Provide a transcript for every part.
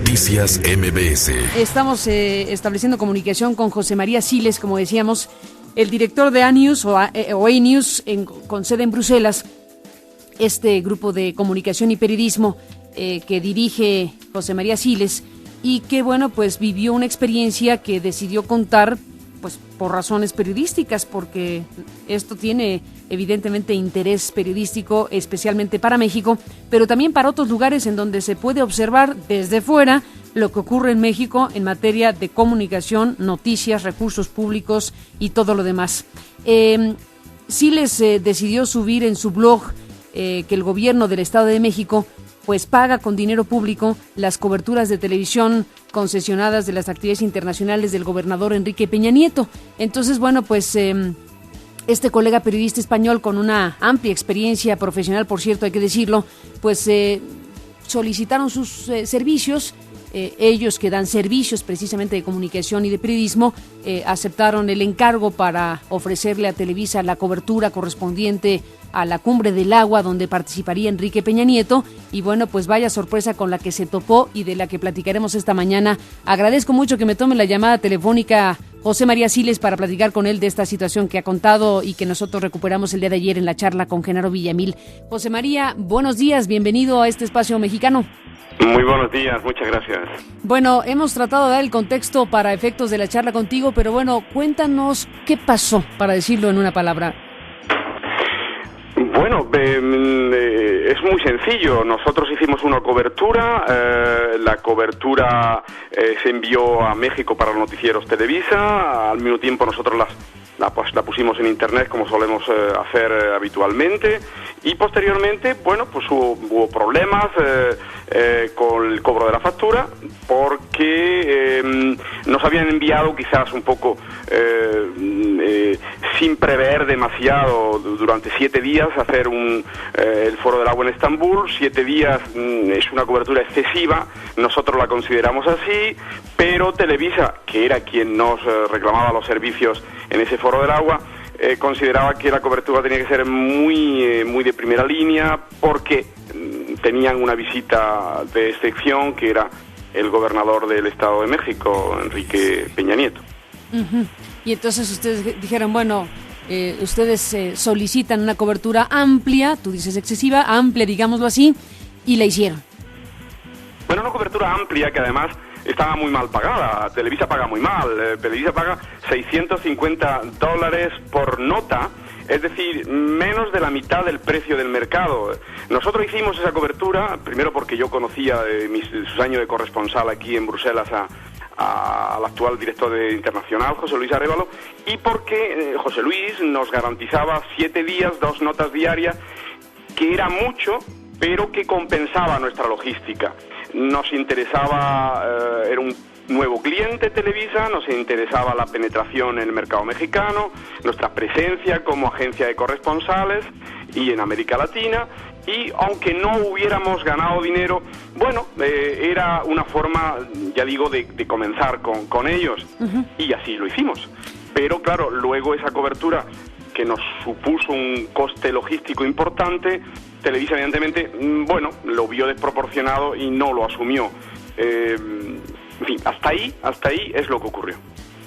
Noticias MBS. Estamos estableciendo comunicación con José María Siles, como decíamos, el director de A-News o A-News con sede en Bruselas, este grupo de comunicación y periodismo que dirige José María Siles y que, bueno, pues vivió una experiencia que decidió contar pues por razones periodísticas, porque esto tiene evidentemente interés periodístico, especialmente para México, pero también para otros lugares en donde se puede observar desde fuera lo que ocurre en México en materia de comunicación, noticias, recursos públicos y todo lo demás. Siles decidió subir en su blog que el gobierno del Estado de México pues paga con dinero público las coberturas de televisión concesionadas de las actividades internacionales del gobernador Enrique Peña Nieto. Entonces, bueno, pues este colega periodista español con una amplia experiencia profesional, por cierto, hay que decirlo, pues solicitaron sus servicios. Ellos que dan servicios precisamente de comunicación y de periodismo aceptaron el encargo para ofrecerle a Televisa la cobertura correspondiente a la Cumbre del Agua, donde participaría Enrique Peña Nieto, y bueno, pues vaya sorpresa con la que se topó y de la que platicaremos esta mañana. Agradezco mucho que me tome la llamada telefónica José María Siles para platicar con él de esta situación que ha contado y que nosotros recuperamos el día de ayer en la charla con Genaro Villamil. José María, buenos días, bienvenido a este espacio mexicano. Muy buenos días, muchas gracias. Bueno, hemos tratado de dar el contexto para efectos de la charla contigo, pero bueno, cuéntanos qué pasó, para decirlo en una palabra. Bueno, es muy sencillo. Nosotros hicimos una cobertura, la cobertura se envió a México para los noticieros Televisa, al mismo tiempo nosotros la pusimos en internet como solemos hacer habitualmente, y posteriormente, bueno, pues hubo problemas con el cobro de la factura porque nos habían enviado quizás un poco sin prever demasiado durante 7 días hacer el Foro del Agua en Estambul. 7 días es una cobertura excesiva, nosotros la consideramos así, pero Televisa, que era quien nos reclamaba los servicios en ese Foro del Agua, consideraba que la cobertura tenía que ser muy de primera línea porque tenían una visita de excepción que era el gobernador del Estado de México, Enrique Peña Nieto. Uh-huh. Y entonces ustedes dijeron, bueno, ustedes solicitan una cobertura amplia, tú dices excesiva, amplia, digámoslo así, y la hicieron. Bueno, una cobertura amplia que además estaba muy mal pagada. Televisa paga muy mal. Televisa paga $650 por nota, es decir, menos de la mitad del precio del mercado. Nosotros hicimos esa cobertura, primero porque yo conocía de sus años de corresponsal aquí en Bruselas al actual director internacional, José Luis Arévalo, y porque José Luis nos garantizaba 7 días, 2 notas diarias, que era mucho, pero que compensaba nuestra logística. Nos interesaba, era un nuevo cliente Televisa, nos interesaba la penetración en el mercado mexicano, nuestra presencia como agencia de corresponsales y en América Latina, y aunque no hubiéramos ganado dinero, bueno, era una forma, ya digo, de comenzar con ellos, uh-huh. Y así lo hicimos. Pero claro, luego esa cobertura que nos supuso un coste logístico importante, Televisa evidentemente, bueno, lo vio desproporcionado y no lo asumió. En fin, hasta ahí es lo que ocurrió.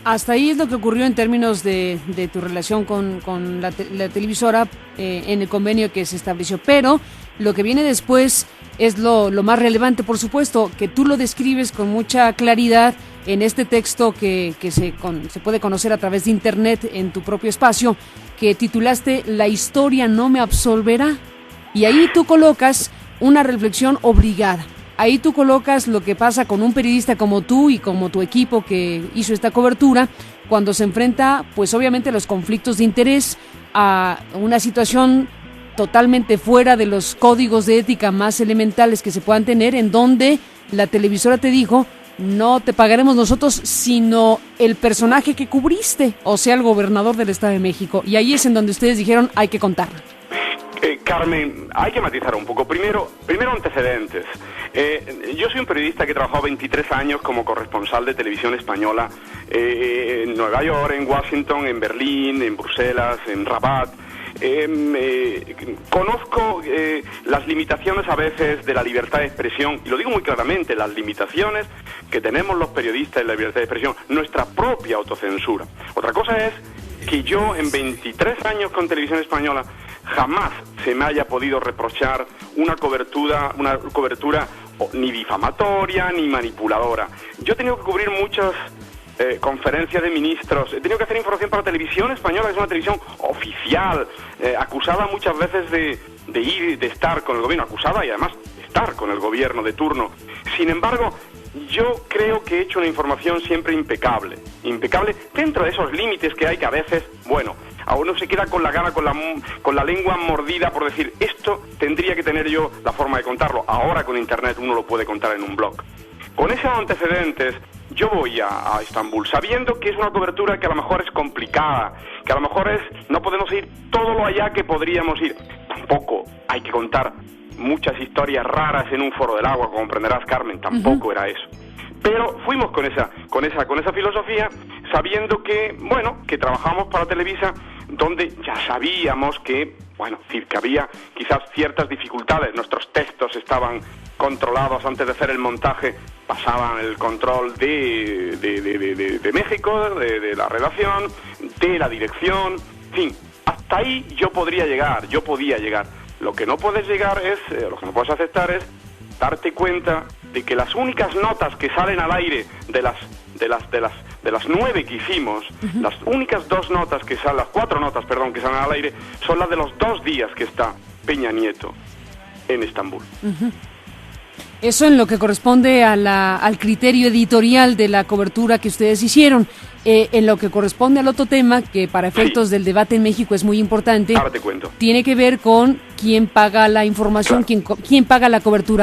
Hasta ahí es lo que ocurrió en términos de tu relación con la televisora en el convenio que se estableció. Pero lo que viene después es lo más relevante, por supuesto, que tú lo describes con mucha claridad en este texto que se puede conocer a través de internet en tu propio espacio, que titulaste La historia no me absolverá. Y ahí tú colocas una reflexión obligada. Ahí tú colocas lo que pasa con un periodista como tú y como tu equipo que hizo esta cobertura, cuando se enfrenta, pues obviamente, a los conflictos de interés, a una situación totalmente fuera de los códigos de ética más elementales que se puedan tener, en donde la televisora te dijo, no te pagaremos nosotros, sino el personaje que cubriste, o sea, el gobernador del Estado de México. Y ahí es en donde ustedes dijeron, hay que contarlo. Carmen, hay que matizar un poco. Primero antecedentes. Yo soy un periodista que he trabajado 23 años como corresponsal de televisión española en Nueva York, en Washington, en Berlín, en Bruselas, en Rabat. conozco las limitaciones a veces de la libertad de expresión, y lo digo muy claramente, las limitaciones que tenemos los periodistas en la libertad de expresión, nuestra propia autocensura. Otra cosa es que yo en 23 años con Televisión Española jamás se me haya podido reprochar una cobertura ni difamatoria ni manipuladora. Yo he tenido que cubrir muchas conferencias de ministros, he tenido que hacer información para Televisión Española, que es una televisión oficial, acusada muchas veces de estar con el gobierno, acusada y además de estar con el gobierno de turno. Sin embargo, yo creo que he hecho una información siempre impecable dentro de esos límites que hay, que a veces, bueno, a uno se queda con la gana, con la lengua mordida por decir, esto tendría que tener yo la forma de contarlo. Ahora con Internet uno lo puede contar en un blog. Con esos antecedentes, yo voy a Estambul sabiendo que es una cobertura que a lo mejor es complicada, que a lo mejor no podemos ir todo lo allá que podríamos ir. Tampoco hay que contar muchas historias raras en un foro del agua, como comprenderás, Carmen, tampoco era eso. Pero fuimos con esa filosofía, sabiendo que, bueno, que trabajamos para Televisa, donde ya sabíamos que, bueno, que había quizás ciertas dificultades. Nuestros textos estaban controlados antes de hacer el montaje, pasaban el control de México, de la redacción, de la dirección, en fin, hasta ahí yo podía llegar. Lo que no puedes lo que no puedes aceptar es darte cuenta de que las únicas notas que salen al aire de las 9 que hicimos, las únicas 2 notas que salen, las 4 notas, perdón, que salen al aire, son las de los 2 días que está Peña Nieto en Estambul. Eso en lo que corresponde al criterio editorial de la cobertura que ustedes hicieron. En lo que corresponde al otro tema, que para efectos del debate en México es muy importante, ahora te cuento. Tiene que ver con quién paga la información, claro. quién paga la cobertura.